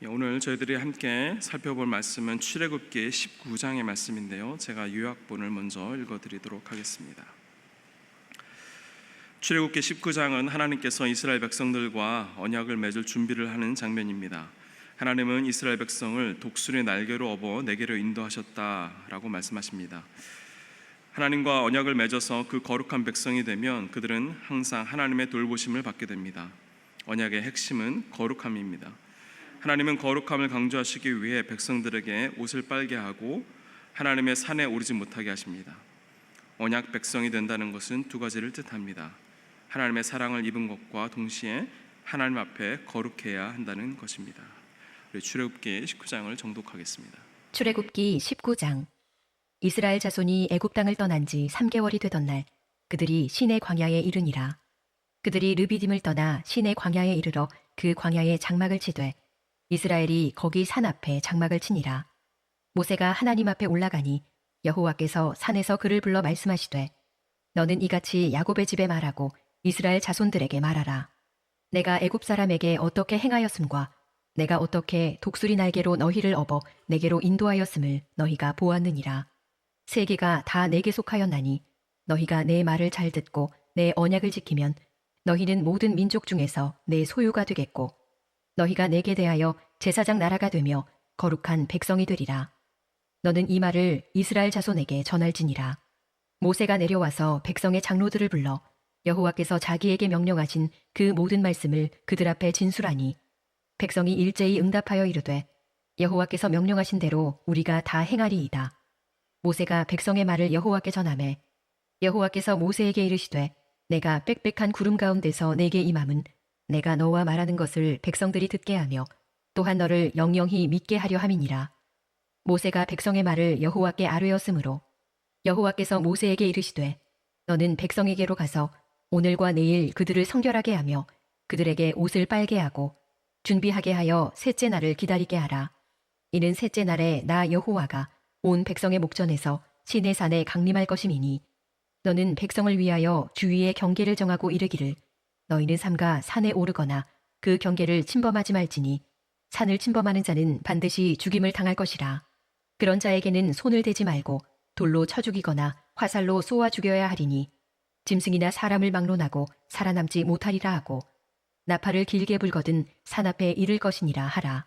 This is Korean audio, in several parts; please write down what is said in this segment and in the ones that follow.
오늘 저희들이 함께 살펴볼 말씀은 출애굽기 19장의 말씀인데요. 제가 요약본을 먼저 읽어드리도록 하겠습니다. 출애굽기 19장은 하나님께서 이스라엘 백성들과 언약을 맺을 준비를 하는 장면입니다. 하나님은 이스라엘 백성을 독수리의 날개로 업어 내게로 인도하셨다라고 말씀하십니다. 하나님과 언약을 맺어서 그 거룩한 백성이 되면 그들은 항상 하나님의 돌보심을 받게 됩니다. 언약의 핵심은 거룩함입니다. 하나님은 거룩함을 강조하시기 위해 백성들에게 옷을 빨게 하고 하나님의 산에 오르지 못하게 하십니다. 언약 백성이 된다는 것은 두 가지를 뜻합니다. 하나님의 사랑을 입은 것과 동시에 하나님 앞에 거룩해야 한다는 것입니다. 우리 출애굽기 19장을 정독하겠습니다. 출애굽기 19장. 이스라엘 자손이 애굽 땅을 떠난 지 3개월이 되던 날 그들이 시내 광야에 이르니라. 그들이 르비딤을 떠나 시내 광야에 이르러 그 광야에 장막을 치되 이스라엘이 거기 산 앞에 장막을 치니라. 모세가 하나님 앞에 올라가니 여호와께서 산에서 그를 불러 말씀하시되 너는 이같이 야곱의 집에 말하고 이스라엘 자손들에게 말하라. 내가 애굽 사람에게 어떻게 행하였음과 내가 어떻게 독수리 날개로 너희를 업어 내게로 인도하였음을 너희가 보았느니라. 세계가 다 내게 속하였나니 너희가 내 말을 잘 듣고 내 언약을 지키면 너희는 모든 민족 중에서 내 소유가 되겠고 너희가 내게 대하여 제사장 나라가 되며 거룩한 백성이 되리라. 너는 이 말을 이스라엘 자손에게 전할지니라. 모세가 내려와서 백성의 장로들을 불러 여호와께서 자기에게 명령하신 그 모든 말씀을 그들 앞에 진술하니 백성이 일제히 응답하여 이르되 여호와께서 명령하신 대로 우리가 다 행하리이다. 모세가 백성의 말을 여호와께 전하매 여호와께서 모세에게 이르시되 내가 빽빽한 구름 가운데서 내게 임함은 내가 너와 말하는 것을 백성들이 듣게 하며 또한 너를 영영히 믿게 하려 함이니라. 모세가 백성의 말을 여호와께 아뢰었으므로 여호와께서 모세에게 이르시되 너는 백성에게로 가서 오늘과 내일 그들을 성결하게 하며 그들에게 옷을 빨게 하고 준비하게 하여 셋째 날을 기다리게 하라. 이는 셋째 날에 나 여호와가 온 백성의 목전에서 시내산에 강림할 것임이니 너는 백성을 위하여 주위의 경계를 정하고 이르기를 너희는 삼가 산에 오르거나 그 경계를 침범하지 말지니 산을 침범하는 자는 반드시 죽임을 당할 것이라. 그런 자에게는 손을 대지 말고 돌로 쳐 죽이거나 화살로 쏘아 죽여야 하리니 짐승이나 사람을 막론하고 살아남지 못하리라 하고 나팔을 길게 불거든 산 앞에 이를 것이니라 하라.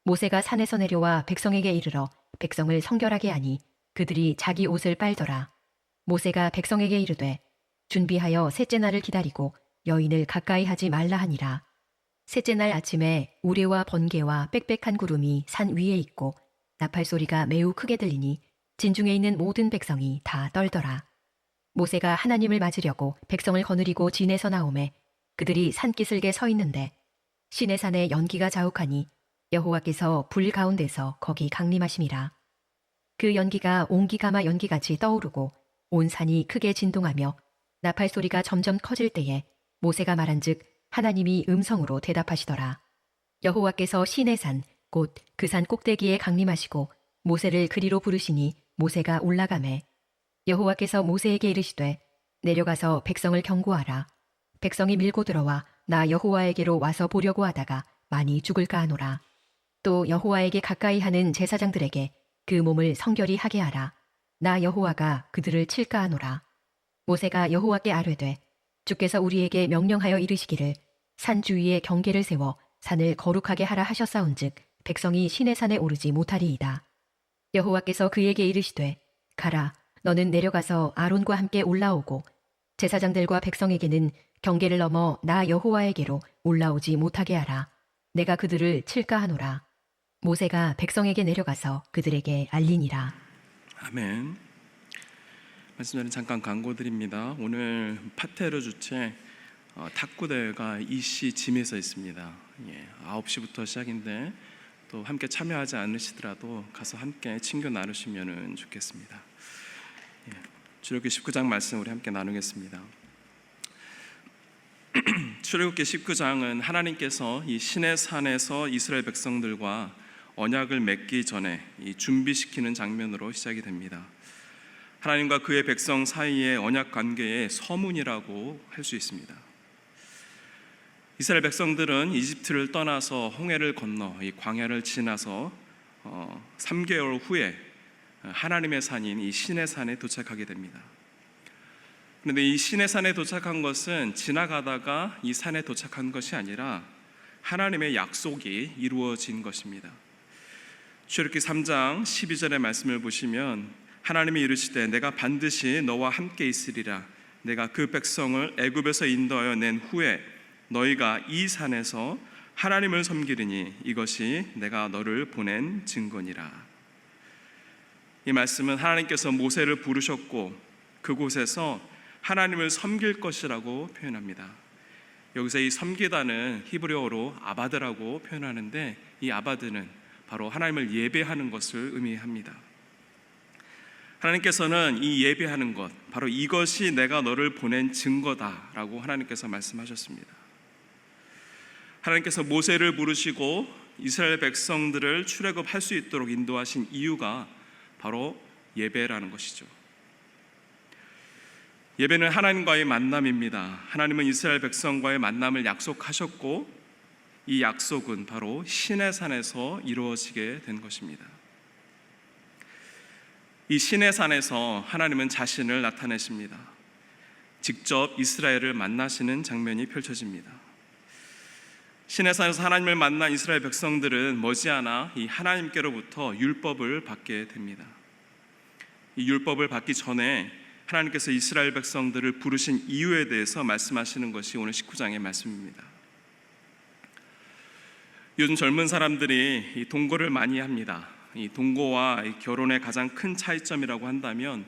모세가 산에서 내려와 백성에게 이르러 백성을 성결하게 하니 그들이 자기 옷을 빨더라. 모세가 백성에게 이르되 준비하여 셋째 날을 기다리고 여인을 가까이 하지 말라 하니라. 셋째 날 아침에 우레와 번개와 빽빽한 구름이 산 위에 있고 나팔 소리가 매우 크게 들리니 진중에 있는 모든 백성이 다 떨더라. 모세가 하나님을 맞으려고 백성을 거느리고 진에서 나오매 그들이 산기슭에 서 있는데 시내산에 연기가 자욱하니 여호와께서 불 가운데서 거기 강림하심이라. 그 연기가 옹기가마 연기같이 떠오르고 온 산이 크게 진동하며 나팔 소리가 점점 커질 때에 모세가 말한즉 하나님이 음성으로 대답하시더라. 여호와께서 시내산 곧 그 산 꼭대기에 강림하시고 모세를 그리로 부르시니 모세가 올라가매 여호와께서 모세에게 이르시되 내려가서 백성을 경고하라. 백성이 밀고 들어와 나 여호와에게로 와서 보려고 하다가 많이 죽을까 하노라. 또 여호와에게 가까이 하는 제사장들에게 그 몸을 성결히 하게 하라. 나 여호와가 그들을 칠까 하노라. 모세가 여호와께 아뢰되 주께서 우리에게 명령하여 이르시기를 산 주위에 경계를 세워 산을 거룩하게 하라 하셨사온즉 백성이 시내산에 오르지 못하리이다. 여호와께서 그에게 이르시되 가라. 너는 내려가서 아론과 함께 올라오고 제사장들과 백성에게는 경계를 넘어 나 여호와에게로 올라오지 못하게 하라. 내가 그들을 칠까 하노라. 모세가 백성에게 내려가서 그들에게 알리니라. 아멘. 말씀 전에 잠깐 광고드립니다. 오늘 파테르 주최 탁구대회가 이씨 짐에서 있습니다. 9시부터 시작인데 또 함께 참여하지 않으시더라도 가서 함께 친교 나누시면 좋겠습니다. 출애굽기 19장 말씀 우리 함께 나누겠습니다. 출애굽기 19장은 하나님께서 이 시내산에서 이스라엘 백성들과 언약을 맺기 전에 이 준비시키는 장면으로 시작이 됩니다. 하나님과 그의 백성 사이의 언약 관계의 서문이라고 할 수 있습니다. 이스라엘 백성들은 이집트를 떠나서 홍해를 건너 이 광야를 지나서 3개월 후에 하나님의 산인 이 시내산에 도착하게 됩니다. 그런데 이 시내산에 도착한 것은 지나가다가 이 산에 도착한 것이 아니라 하나님의 약속이 이루어진 것입니다. 출애굽기 3장 12절의 말씀을 보시면 하나님이 이르시되 내가 반드시 너와 함께 있으리라. 내가 그 백성을 애굽에서 인도하여 낸 후에 너희가 이 산에서 하나님을 섬기리니 이것이 내가 너를 보낸 증거니라. 이 말씀은 하나님께서 모세를 부르셨고 그곳에서 하나님을 섬길 것이라고 표현합니다. 여기서 이 섬기다는 히브리어로 아바드라고 표현하는데 이 아바드는 바로 하나님을 예배하는 것을 의미합니다. 하나님께서는 이 예배하는 것, 바로 이것이 내가 너를 보낸 증거다라고 하나님께서 말씀하셨습니다. 하나님께서 모세를 부르시고 이스라엘 백성들을 출애굽할 수 있도록 인도하신 이유가 바로 예배라는 것이죠. 예배는 하나님과의 만남입니다. 하나님은 이스라엘 백성과의 만남을 약속하셨고 이 약속은 바로 시내산에서 이루어지게 된 것입니다. 이 시내산에서 하나님은 자신을 나타내십니다. 직접 이스라엘을 만나시는 장면이 펼쳐집니다. 시내산에서 하나님을 만난 이스라엘 백성들은 머지않아 이 하나님께로부터 율법을 받게 됩니다. 이 율법을 받기 전에 하나님께서 이스라엘 백성들을 부르신 이유에 대해서 말씀하시는 것이 오늘 19장의 말씀입니다. 요즘 젊은 사람들이 이 동거를 많이 합니다. 이 동거와 이 결혼의 가장 큰 차이점이라고 한다면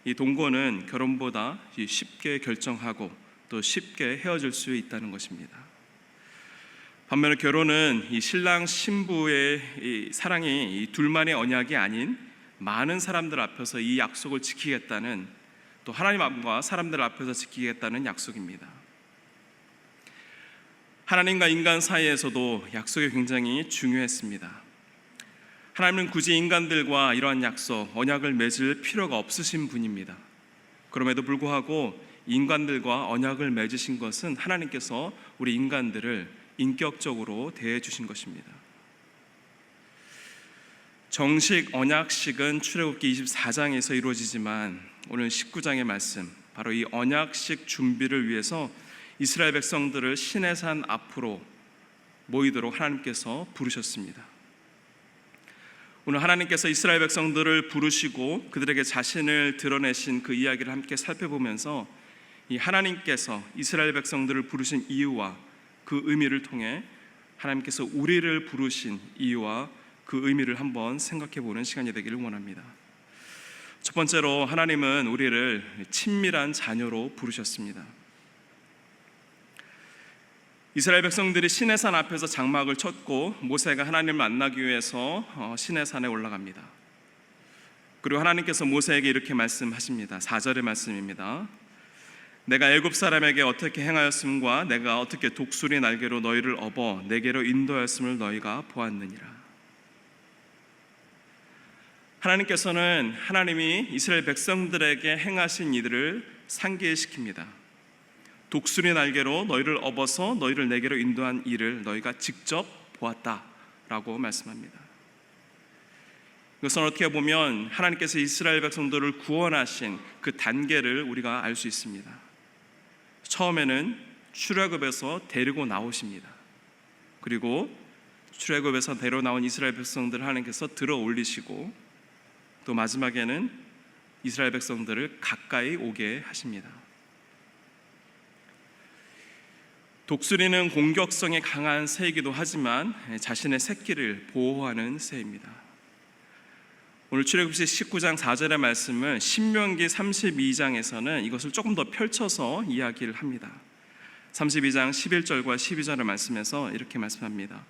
이 동거는 결혼보다 쉽게 결정하고 또 쉽게 헤어질 수 있다는 것입니다. 반면에 결혼은 이 신랑 신부의 이 사랑이 이 둘만의 언약이 아닌 많은 사람들 앞에서 이 약속을 지키겠다는, 또 하나님 앞과 사람들 앞에서 지키겠다는 약속입니다. 하나님과 인간 사이에서도 약속이 굉장히 중요했습니다. 하나님은 굳이 인간들과 이러한 약속, 언약을 맺을 필요가 없으신 분입니다. 그럼에도 불구하고 인간들과 언약을 맺으신 것은 하나님께서 우리 인간들을 인격적으로 대해 주신 것입니다. 정식 언약식은 출애굽기 24장에서 이루어지지만 오늘 19장의 말씀, 바로 이 언약식 준비를 위해서 이스라엘 백성들을 시내산 앞으로 모이도록 하나님께서 부르셨습니다. 오늘 하나님께서 이스라엘 백성들을 부르시고 그들에게 자신을 드러내신 그 이야기를 함께 살펴보면서 이 하나님께서 이스라엘 백성들을 부르신 이유와 그 의미를 통해 하나님께서 우리를 부르신 이유와 그 의미를 한번 생각해 보는 시간이 되기를 원합니다. 첫 번째로 하나님은 우리를 친밀한 자녀로 부르셨습니다. 이스라엘 백성들이 시내산 앞에서 장막을 쳤고 모세가 하나님을 만나기 위해서 시내산에 올라갑니다. 그리고 하나님께서 모세에게 이렇게 말씀하십니다. 4절의 말씀입니다. 내가 애굽 사람에게 어떻게 행하였음과 내가 어떻게 독수리 날개로 너희를 업어 내게로 인도하였음을 너희가 보았느니라. 하나님께서는 하나님이 이스라엘 백성들에게 행하신 이들을 상기시킵니다. 독수리 날개로 너희를 업어서 너희를 내게로 인도한 일을 너희가 직접 보았다라고 말씀합니다. 이것은 어떻게 보면 하나님께서 이스라엘 백성들을 구원하신 그 단계를 우리가 알 수 있습니다. 처음에는 출애굽에서 데리고 나오십니다. 그리고 출애굽에서 데려 나온 이스라엘 백성들을 하나님께서 들어 올리시고 또 마지막에는 이스라엘 백성들을 가까이 오게 하십니다. 독수리는 공격성이 강한 새이기도 하지만 자신의 새끼를 보호하는 새입니다. 오늘 출애굽기 19장 4절의 말씀을 신명기 32장에서는 이것을 조금 더 펼쳐서 이야기를 합니다. 32장 11절과 12절의 말씀에서 이렇게 말씀합니다.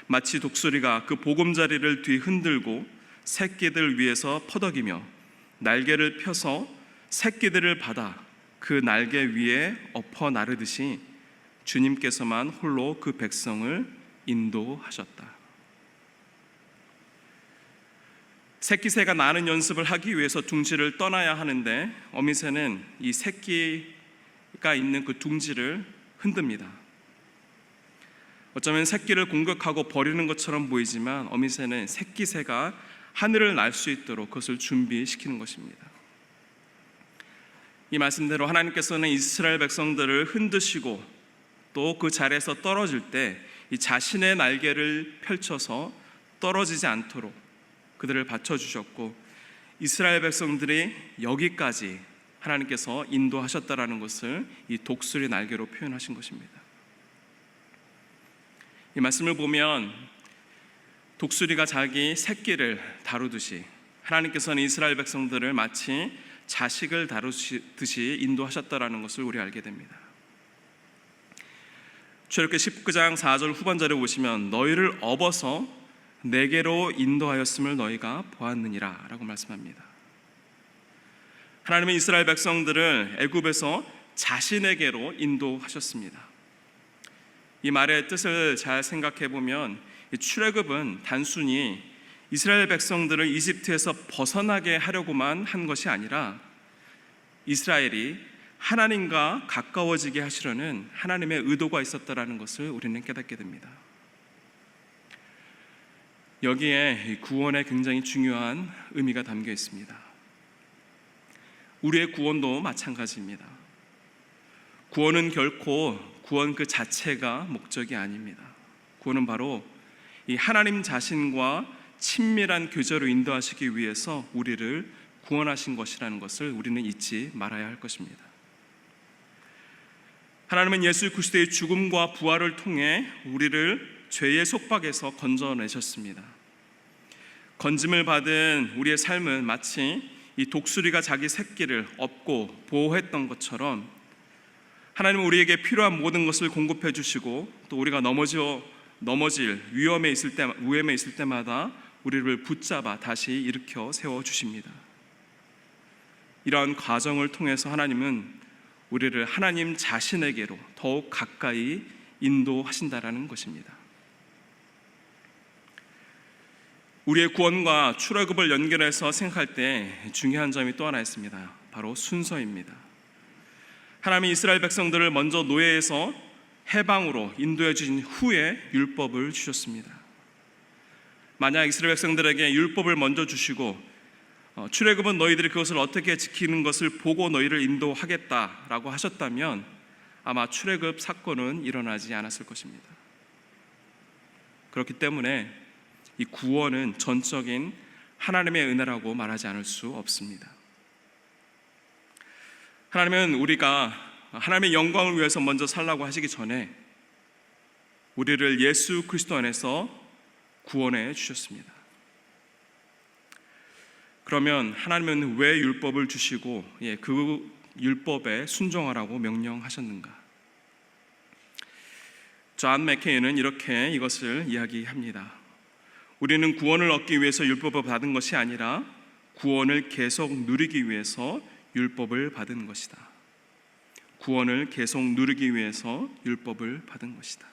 마치 독수리가 그 보금자리를 뒤흔들고 새끼들 위에서 퍼덕이며 날개를 펴서 새끼들을 받아 그 날개 위에 엎어 나르듯이 주님께서만 홀로 그 백성을 인도하셨다. 새끼새가 나는 연습을 하기 위해서 둥지를 떠나야 하는데 어미새는 이 새끼가 있는 그 둥지를 흔듭니다. 어쩌면 새끼를 공격하고 버리는 것처럼 보이지만 어미새는 새끼 새가 하늘을 날 수 있도록 그것을 준비시키는 것입니다. 이 말씀대로 하나님께서는 이스라엘 백성들을 흔드시고 또 그 자리에서 떨어질 때 이 자신의 날개를 펼쳐서 떨어지지 않도록 그들을 받쳐주셨고, 이스라엘 백성들이 여기까지 하나님께서 인도하셨다라는 것을 이 독수리 날개로 표현하신 것입니다. 이 말씀을 보면 독수리가 자기 새끼를 다루듯이 하나님께서는 이스라엘 백성들을 마치 자식을 다루듯이 인도하셨다라는 것을 우리 알게 됩니다. 출애굽기 19장 4절 후반절에 보시면 너희를 업어서 내게로 인도하였음을 너희가 보았느니라 라고 말씀합니다. 하나님은 이스라엘 백성들을 애굽에서 자신에게로 인도하셨습니다. 이 말의 뜻을 잘 생각해 보면 출애굽은 단순히 이스라엘 백성들을 이집트에서 벗어나게 하려고만 한 것이 아니라 이스라엘이 하나님과 가까워지게 하시려는 하나님의 의도가 있었다라는 것을 우리는 깨닫게 됩니다. 여기에 구원에 굉장히 중요한 의미가 담겨 있습니다. 우리의 구원도 마찬가지입니다. 구원은 결코 구원 그 자체가 목적이 아닙니다. 구원은 바로 이 하나님 자신과 친밀한 교제로 인도하시기 위해서 우리를 구원하신 것이라는 것을 우리는 잊지 말아야 할 것입니다. 하나님은 예수 그리스도의 죽음과 부활을 통해 우리를 죄의 속박에서 건져내셨습니다. 건짐을 받은 우리의 삶은 마치 이 독수리가 자기 새끼를 업고 보호했던 것처럼 하나님은 우리에게 필요한 모든 것을 공급해 주시고 또 우리가 넘어질 위험에 있을 때마다 우리를 붙잡아 다시 일으켜 세워 주십니다. 이러한 과정을 통해서 하나님은 우리를 하나님 자신에게로 더욱 가까이 인도하신다라는 것입니다. 우리의 구원과 출애굽을 연결해서 생각할 때 중요한 점이 또 하나 있습니다. 바로 순서입니다. 하나님이 이스라엘 백성들을 먼저 노예에서 해방으로 인도해 주신 후에 율법을 주셨습니다. 만약 이스라엘 백성들에게 율법을 먼저 주시고 출애굽은 너희들이 그것을 어떻게 지키는 것을 보고 너희를 인도하겠다라고 하셨다면 아마 출애굽 사건은 일어나지 않았을 것입니다. 그렇기 때문에 이 구원은 전적인 하나님의 은혜라고 말하지 않을 수 없습니다. 하나님은 우리가 하나님의 영광을 위해서 먼저 살라고 하시기 전에 우리를 예수 그리스도 안에서 구원해 주셨습니다. 그러면 하나님은 왜 율법을 주시고 그 율법에 순종하라고 명령하셨는가? 존 맥케이는 이렇게 이것을 이야기합니다. 우리는 구원을 얻기 위해서 율법을 받은 것이 아니라 구원을 계속 누리기 위해서 율법을 받은 것이다. 구원을 계속 누리기 위해서 율법을 받은 것이다.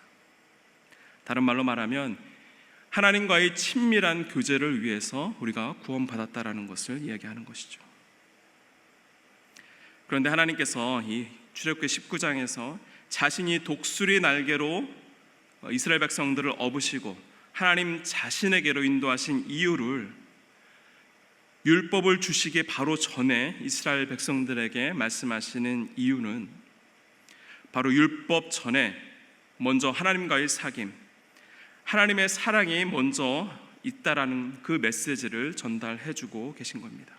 다른 말로 말하면 하나님과의 친밀한 교제를 위해서 우리가 구원받았다라는 것을 이야기하는 것이죠. 그런데 하나님께서 이 출애굽기 19장에서 자신이 독수리 날개로 이스라엘 백성들을 업으시고 하나님 자신에게로 인도하신 이유를 율법을 주시기 바로 전에 이스라엘 백성들에게 말씀하시는 이유는 바로 율법 전에 먼저 하나님과의 사귐, 하나님의 사랑이 먼저 있다라는 그 메시지를 전달해주고 계신 겁니다.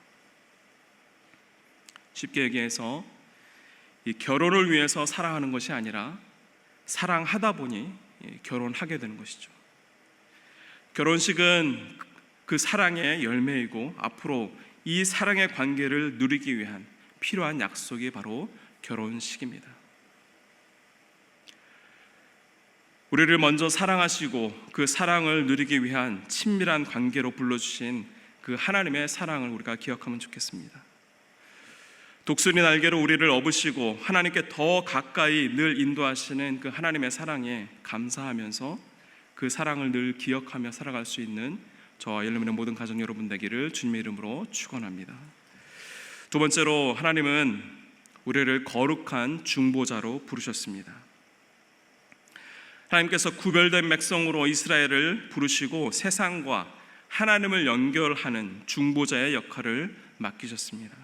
쉽게 얘기해서 이 결혼을 위해서 사랑하는 것이 아니라 사랑하다 보니 결혼하게 되는 것이죠. 결혼식은 그 사랑의 열매이고 앞으로 이 사랑의 관계를 누리기 위한 필요한 약속이 바로 결혼식입니다. 우리를 먼저 사랑하시고 그 사랑을 누리기 위한 친밀한 관계로 불러주신 그 하나님의 사랑을 우리가 기억하면 좋겠습니다. 독수리 날개로 우리를 업으시고 하나님께 더 가까이 늘 인도하시는 그 하나님의 사랑에 감사하면서 그 사랑을 늘 기억하며 살아갈 수 있는 저와 여러분의 모든 가정 여러분 되기를 주님의 이름으로 축원합니다. 두 번째로 하나님은 우리를 거룩한 중보자로 부르셨습니다. 하나님께서 구별된 백성으로 이스라엘을 부르시고 세상과 하나님을 연결하는 중보자의 역할을 맡기셨습니다.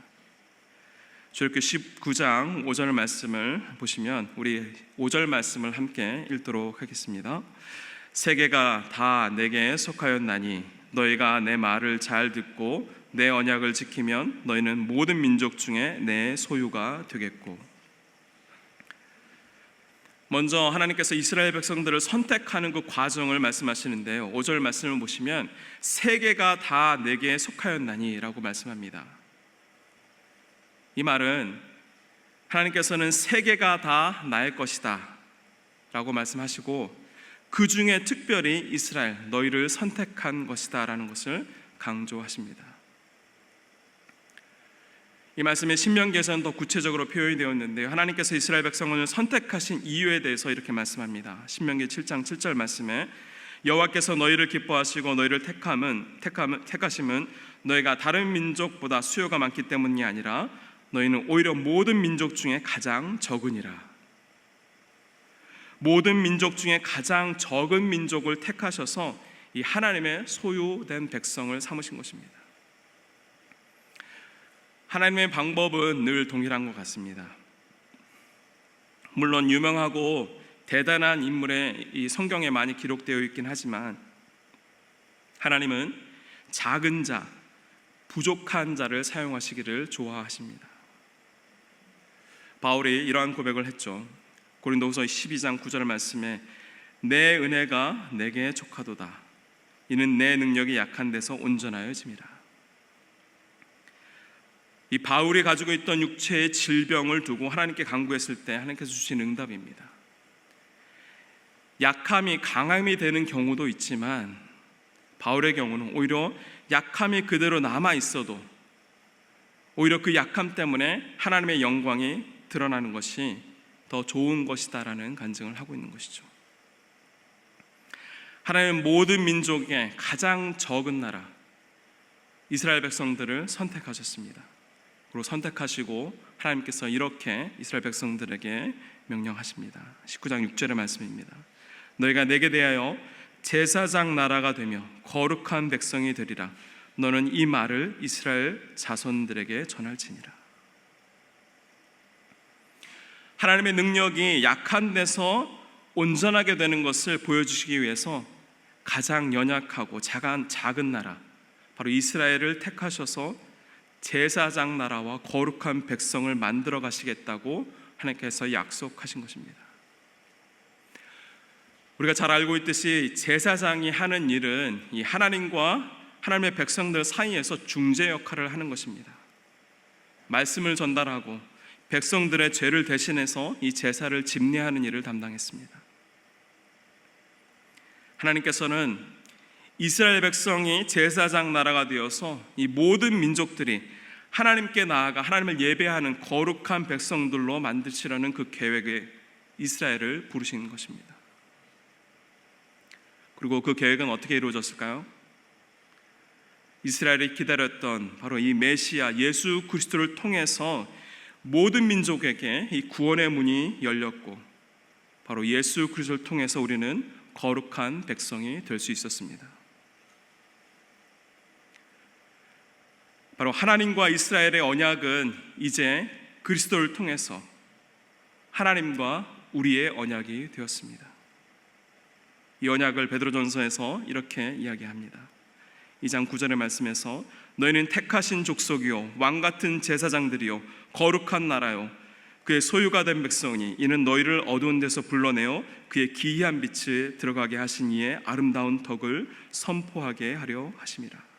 출애굽기 19장 5절 말씀을 보시면 우리 5절 말씀을 함께 읽도록 하겠습니다. 세계가 다 내게 속하였나니 너희가 내 말을 잘 듣고 내 언약을 지키면 너희는 모든 민족 중에 내 소유가 되겠고. 먼저 하나님께서 이스라엘 백성들을 선택하는 그 과정을 말씀하시는데요, 5절 말씀을 보시면 세계가 다 내게 속하였나니 라고 말씀합니다. 이 말은 하나님께서는 세계가 다 나의 것이다 라고 말씀하시고, 그 중에 특별히 이스라엘 너희를 선택한 것이다 라는 것을 강조하십니다. 이 말씀이 신명기에서는 더 구체적으로 표현이 되었는데요, 하나님께서 이스라엘 백성을 선택하신 이유에 대해서 이렇게 말씀합니다. 신명기 7장 7절 말씀에 여호와께서 너희를 기뻐하시고 너희를 택하심은 너희가 다른 민족보다 수요가 많기 때문이 아니라 너희는 오히려 모든 민족 중에 가장 적으니라. 모든 민족 중에 가장 적은 민족을 택하셔서 이 하나님의 소유된 백성을 삼으신 것입니다. 하나님의 방법은 늘 동일한 것 같습니다. 물론 유명하고 대단한 인물의 이 성경에 많이 기록되어 있긴 하지만 하나님은 작은 자, 부족한 자를 사용하시기를 좋아하십니다. 바울이 이러한 고백을 했죠. 고린도후서 12장 9절 말씀에 내 은혜가 내게 족하도다. 이는 내 능력이 약한 데서 온전하여짐이라. 이 바울이 가지고 있던 육체의 질병을 두고 하나님께 간구했을 때 하나님께서 주신 응답입니다. 약함이 강함이 되는 경우도 있지만 바울의 경우는 오히려 약함이 그대로 남아 있어도 오히려 그 약함 때문에 하나님의 영광이 드러나는 것이 더 좋은 것이다라는 간증을 하고 있는 것이죠. 하나님은 모든 민족의 가장 적은 나라 이스라엘 백성들을 선택하셨습니다. 그리고 선택하시고 하나님께서 이렇게 이스라엘 백성들에게 명령하십니다. 19장 6절의 말씀입니다. 너희가 내게 대하여 제사장 나라가 되며 거룩한 백성이 되리라. 너는 이 말을 이스라엘 자손들에게 전할지니라. 하나님의 능력이 약한 데서 온전하게 되는 것을 보여주시기 위해서 가장 연약하고 작은 나라 바로 이스라엘을 택하셔서 제사장 나라와 거룩한 백성을 만들어 가시겠다고 하나님께서 약속하신 것입니다. 우리가 잘 알고 있듯이 제사장이 하는 일은 이 하나님과 하나님의 백성들 사이에서 중재 역할을 하는 것입니다. 말씀을 전달하고 백성들의 죄를 대신해서 이 제사를 집례하는 일을 담당했습니다. 하나님께서는 이스라엘 백성이 제사장 나라가 되어서 이 모든 민족들이 하나님께 나아가 하나님을 예배하는 거룩한 백성들로 만드시려는 그 계획에 이스라엘을 부르신 것입니다. 그리고 그 계획은 어떻게 이루어졌을까요? 이스라엘이 기다렸던 바로 이 메시아 예수 그리스도를 통해서 모든 민족에게 이 구원의 문이 열렸고 바로 예수 그리스도를 통해서 우리는 거룩한 백성이 될 수 있었습니다. 바로 하나님과 이스라엘의 언약은 이제 그리스도를 통해서 하나님과 우리의 언약이 되었습니다. 이 언약을 베드로전서에서 이렇게 이야기합니다. 2장 9절의 말씀에서 너희는 택하신 족속이요 왕같은 제사장들이요 거룩한 나라요 그의 소유가 된 백성이 이는 너희를 어두운 데서 불러내어 그의 기이한 빛에 들어가게 하신 이의 아름다운 덕을 선포하게 하려 하심이라.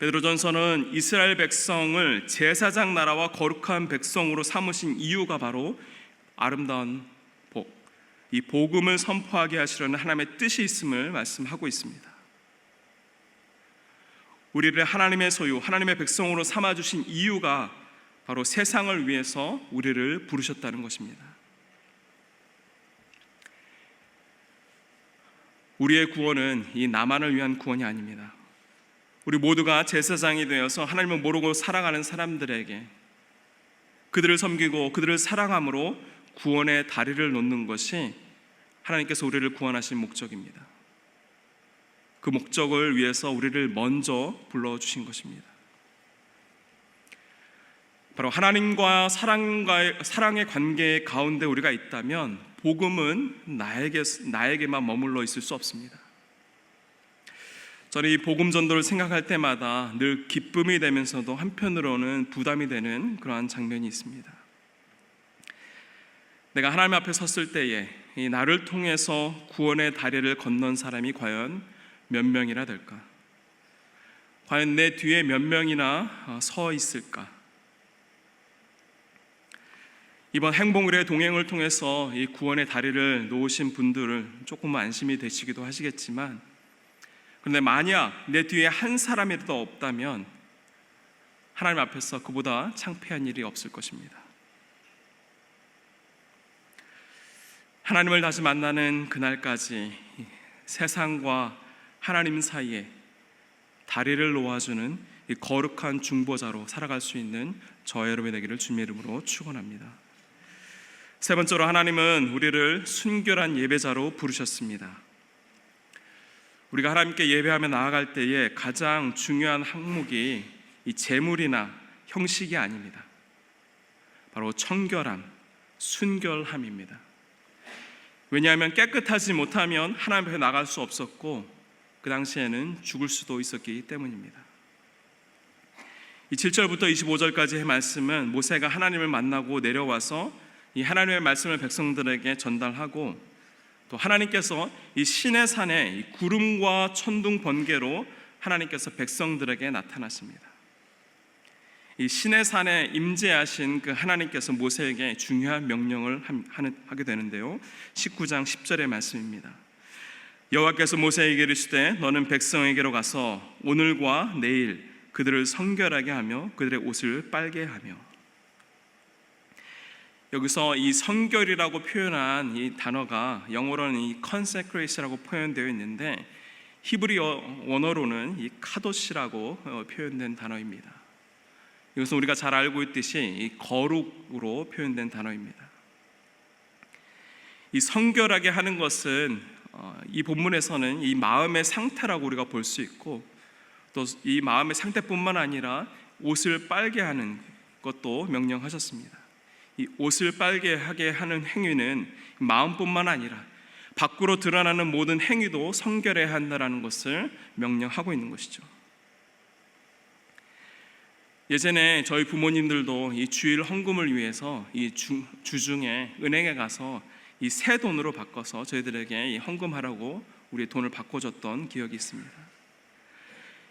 베드로전서는 이스라엘 백성을 제사장 나라와 거룩한 백성으로 삼으신 이유가 바로 아름다운 복, 이 복음을 선포하게 하시려는 하나님의 뜻이 있음을 말씀하고 있습니다. 우리를 하나님의 소유, 하나님의 백성으로 삼아주신 이유가 바로 세상을 위해서 우리를 부르셨다는 것입니다. 우리의 구원은 이 나만을 위한 구원이 아닙니다. 우리 모두가 제사장이 되어서 하나님을 모르고 살아가는 사람들에게 그들을 섬기고 그들을 사랑함으로 구원의 다리를 놓는 것이 하나님께서 우리를 구원하신 목적입니다. 그 목적을 위해서 우리를 먼저 불러주신 것입니다. 바로 하나님과 사랑의 관계 가운데 우리가 있다면 복음은 나에게만 머물러 있을 수 없습니다. 저는 이 복음 전도를 생각할 때마다 늘 기쁨이 되면서도 한편으로는 부담이 되는 그러한 장면이 있습니다. 내가 하나님 앞에 섰을 때에 이 나를 통해서 구원의 다리를 건넌 사람이 과연 몇 명이나 될까? 과연 내 뒤에 몇 명이나 서 있을까? 이번 행복의 동행을 통해서 이 구원의 다리를 놓으신 분들을 조금 안심이 되시기도 하시겠지만, 그런데 만약 내 뒤에 한 사람이라도 없다면 하나님 앞에서 그보다 창피한 일이 없을 것입니다. 하나님을 다시 만나는 그날까지 세상과 하나님 사이에 다리를 놓아주는 이 거룩한 중보자로 살아갈 수 있는 저 여러분이 되기를 주님의 이름으로 축원합니다. 세 번째로, 하나님은 우리를 순결한 예배자로 부르셨습니다. 우리가 하나님께 예배하며 나아갈 때에 가장 중요한 항목이 이 제물이나 형식이 아닙니다. 바로 청결함, 순결함입니다. 왜냐하면 깨끗하지 못하면 하나님 앞에 나갈 수 없었고 그 당시에는 죽을 수도 있었기 때문입니다. 이 7절부터 25절까지의 말씀은 모세가 하나님을 만나고 내려와서 이 하나님의 말씀을 백성들에게 전달하고, 또 하나님께서 이 시내산에 이 구름과 천둥 번개로 하나님께서 백성들에게 나타나십니다. 이 시내산에 임재하신 그 하나님께서 모세에게 중요한 명령을 하게 되는데요, 19장 10절의 말씀입니다. 여호와께서 모세에게 이르시되 너는 백성에게로 가서 오늘과 내일 그들을 성결하게 하며 그들의 옷을 빨게 하며. 여기서 이 성결이라고 표현한 이 단어가 영어로는 이 consecrate라고 표현되어 있는데 히브리어 원어로는 이 카도시라고 표현된 단어입니다. 이것은 우리가 잘 알고 있듯이 이 거룩으로 표현된 단어입니다. 이 성결하게 하는 것은 이 본문에서는 이 마음의 상태라고 우리가 볼 수 있고, 또 이 마음의 상태뿐만 아니라 옷을 빨게 하는 것도 명령하셨습니다. 이 옷을 빨게 하게 하는 행위는 마음뿐만 아니라 밖으로 드러나는 모든 행위도 성결해야 한다는 것을 명령하고 있는 것이죠. 예전에 저희 부모님들도 이 주일 헌금을 위해서 이 주중에 은행에 가서 이 새 돈으로 바꿔서 저희들에게 이 헌금하라고 우리 돈을 바꿔줬던 기억이 있습니다.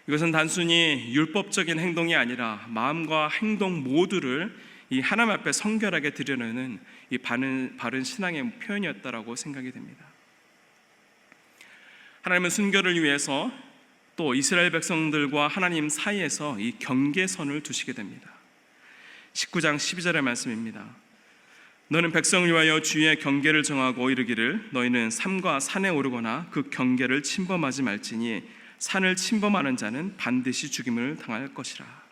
이것은 단순히 율법적인 행동이 아니라 마음과 행동 모두를 이 하나님 앞에 성결하게 드리려는 이 바른 신앙의 표현이었다라고 생각이 됩니다. 하나님은 순결을 위해서 또 이스라엘 백성들과 하나님 사이에서 이 경계선을 두시게 됩니다. 19장 12절의 말씀입니다. 너는 백성을 위하여 주의 경계를 정하고 이르기를 너희는 산과 산에 오르거나 그 경계를 침범하지 말지니 산을 침범하는 자는 반드시 죽임을 당할 것이라.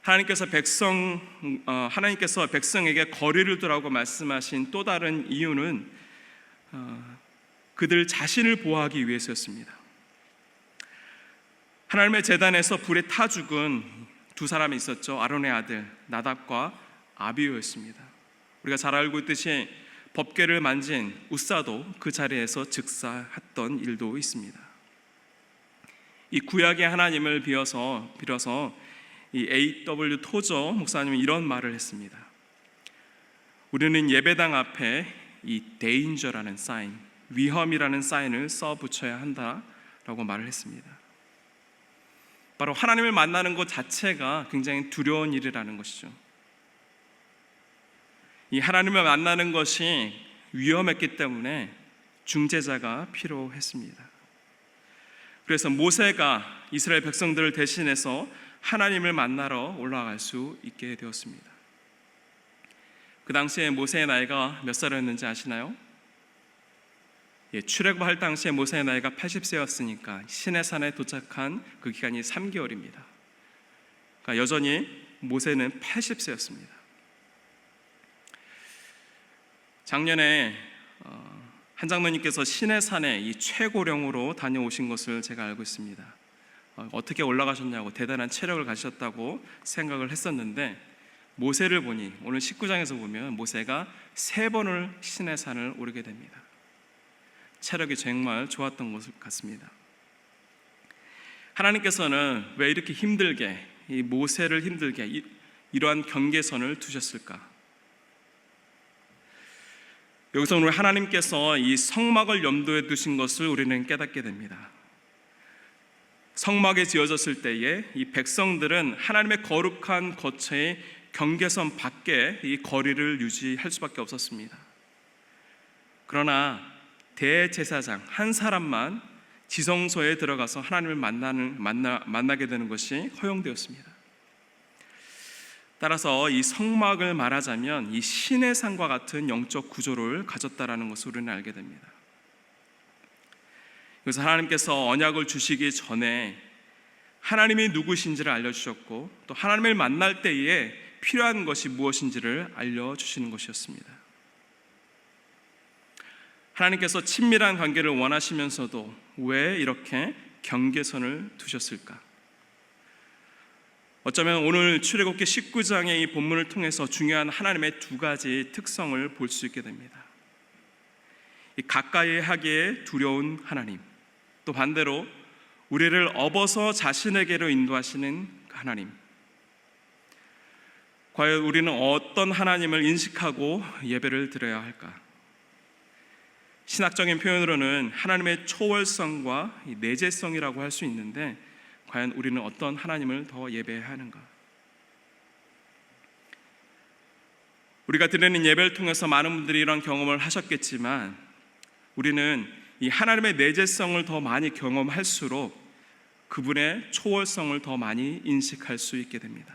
하나님께서 백성에게 거리를 두라고 말씀하신 또 다른 이유는 그들 자신을 보호하기 위해서였습니다. 하나님의 제단에서 불에 타 죽은 두 사람이 있었죠. 아론의 아들 나답과 아비후였습니다. 우리가 잘 알고 있듯이 법궤를 만진 웃사도 그 자리에서 즉사했던 일도 있습니다. 이 구약의 하나님을 빌어서 이 A.W. 토저 목사님은 이런 말을 했습니다. 우리는 예배당 앞에 이 danger라는 사인, 위험이라는 사인을 써 붙여야 한다라고 말을 했습니다. 바로 하나님을 만나는 것 자체가 굉장히 두려운 일이라는 것이죠. 이 하나님을 만나는 것이 위험했기 때문에 중재자가 필요했습니다. 그래서 모세가 이스라엘 백성들을 대신해서 하나님을 만나러 올라갈 수 있게 되었습니다. 그 당시에 모세의 나이가 몇 살이었는지 아시나요? 출애굽할 당시에 모세의 나이가 80세였으니까 시내산에 도착한 그 기간이 3개월입니다. 그러니까 여전히 모세는 80세였습니다. 작년에 한 장로님께서 시내산에 이 최고령으로 다녀오신 것을 제가 알고 있습니다. 어떻게 올라가셨냐고 대단한 체력을 가지셨다고 생각을 했었는데, 모세를 보니 오늘 19장에서 보면 모세가 3번을 시내산을 오르게 됩니다. 체력이 정말 좋았던 것 같습니다. 하나님께서는 왜 이렇게 힘들게, 이 모세를 힘들게 이러한 경계선을 두셨을까? 여기서 오늘 하나님께서 이 성막을 염두에 두신 것을 우리는 깨닫게 됩니다. 성막이 지어졌을 때에 이 백성들은 하나님의 거룩한 거처의 경계선 밖에 이 거리를 유지할 수밖에 없었습니다. 그러나 대제사장 한 사람만 지성소에 들어가서 하나님을 만나게 되는 것이 허용되었습니다. 따라서 이 성막을 말하자면 이 신의 산과 같은 영적 구조를 가졌다라는 것을 우리는 알게 됩니다. 그래서 하나님께서 언약을 주시기 전에 하나님이 누구신지를 알려주셨고, 또 하나님을 만날 때에 필요한 것이 무엇인지를 알려주시는 것이었습니다. 하나님께서 친밀한 관계를 원하시면서도 왜 이렇게 경계선을 두셨을까? 어쩌면 오늘 출애굽기 19장의 이 본문을 통해서 중요한 하나님의 2가지 특성을 볼 수 있게 됩니다. 이 가까이 하기에 두려운 하나님, 또 반대로 우리를 업어서 자신에게로 인도하시는 하나님. 과연 우리는 어떤 하나님을 인식하고 예배를 드려야 할까? 신학적인 표현으로는 하나님의 초월성과 내재성이라고 할 수 있는데, 과연 우리는 어떤 하나님을 더 예배해야 하는가? 우리가 드리는 예배를 통해서 많은 분들이 이런 경험을 하셨겠지만, 우리는 이 하나님의 내재성을 더 많이 경험할수록 그분의 초월성을 더 많이 인식할 수 있게 됩니다.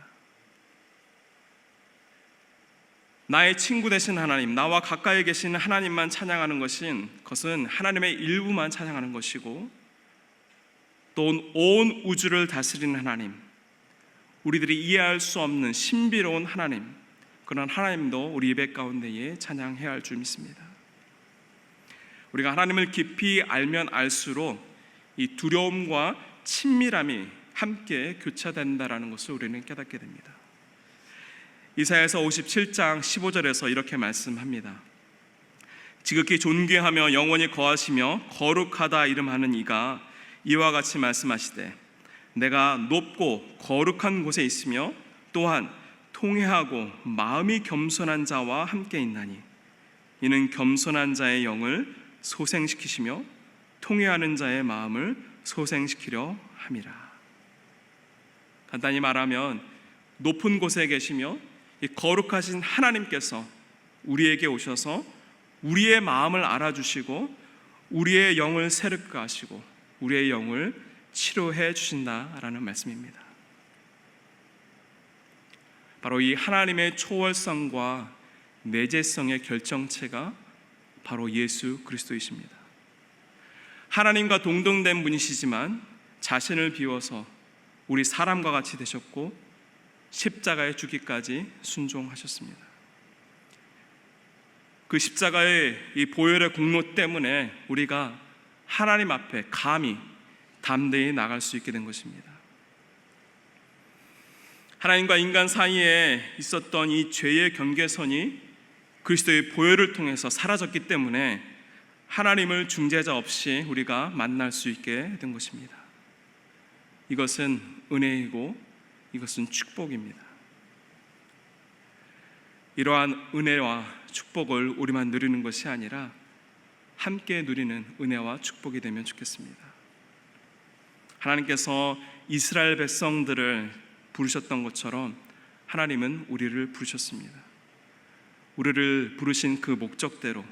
나의 친구 되신 하나님, 나와 가까이 계신 하나님만 찬양하는 것은 하나님의 일부만 찬양하는 것이고, 또 온 우주를 다스리는 하나님, 우리들이 이해할 수 없는 신비로운 하나님, 그런 하나님도 우리 예배 가운데에 찬양해야 할 줄 믿습니다. 우리가 하나님을 깊이 알면 알수록 이 두려움과 친밀함이 함께 교차된다라는 것을 우리는 깨닫게 됩니다. 이사야서 57장 15절에서 이렇게 말씀합니다. 지극히 존귀하며 영원히 거하시며 거룩하다 이름하는 이가 이와 같이 말씀하시되, 내가 높고 거룩한 곳에 있으며 또한 통회하고 마음이 겸손한 자와 함께 있나니, 이는 겸손한 자의 영을 소생시키시며 통회하는 자의 마음을 소생시키려 함이라. 간단히 말하면 높은 곳에 계시며 이 거룩하신 하나님께서 우리에게 오셔서 우리의 마음을 알아주시고 우리의 영을 새롭게 하시고 우리의 영을 치료해 주신다라는 말씀입니다. 바로 이 하나님의 초월성과 내재성의 결정체가 바로 예수 그리스도이십니다. 하나님과 동등된 분이시지만 자신을 비워서 우리 사람과 같이 되셨고 십자가에 죽기까지 순종하셨습니다. 그 십자가의 이 보혈의 공로 때문에 우리가 하나님 앞에 감히 담대히 나갈 수 있게 된 것입니다. 하나님과 인간 사이에 있었던 이 죄의 경계선이 그리스도의 보혈을 통해서 사라졌기 때문에 하나님을 중재자 없이 우리가 만날 수 있게 된 것입니다. 이것은 은혜이고 이것은 축복입니다. 이러한 은혜와 축복을 우리만 누리는 것이 아니라 함께 누리는 은혜와 축복이 되면 좋겠습니다. 하나님께서 이스라엘 백성들을 부르셨던 것처럼 하나님은 우리를 부르셨습니다. 우리를 부르신 그 목적대로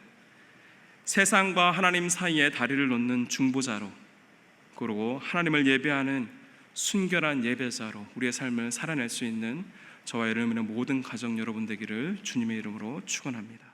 세상과 하나님 사이에 다리를 놓는 중보자로, 그리고 하나님을 예배하는 순결한 예배자로 우리의 삶을 살아낼 수 있는 저와 여러분의 모든 가정 여러분 되기를 주님의 이름으로 축원합니다.